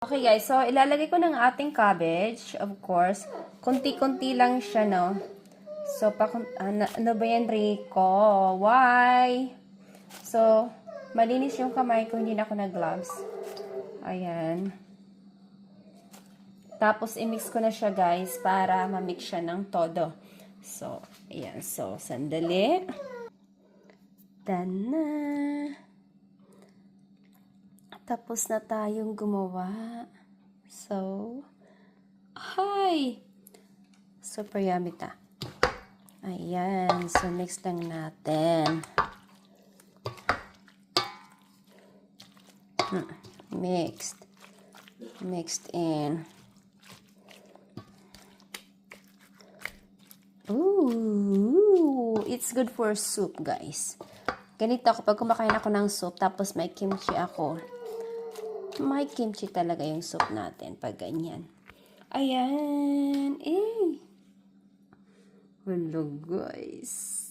Okay guys, so ilalagay ko ng ating cabbage, of course. Kunti-kunti lang siya, no? So, ano ba yan, Rico? Why? So, malinis yung kamay ko, hindi na ako nag-gloves. Ayan. Tapos, i-mix ko na siya, guys, para ma-mix siya ng todo. So, ayan. So, sandali. Done na. Tapos na tayong gumawa. So, hi! Super yummy ta. Ayan. So, mix lang natin. Mixed. Mixed in. Ooh! It's good for soup, guys. Ganito ako pag kumakain ako ng soup, tapos may kimchi ako. May kimchi talaga yung soup natin pag ganyan. Ayan. Eh. Hello guys.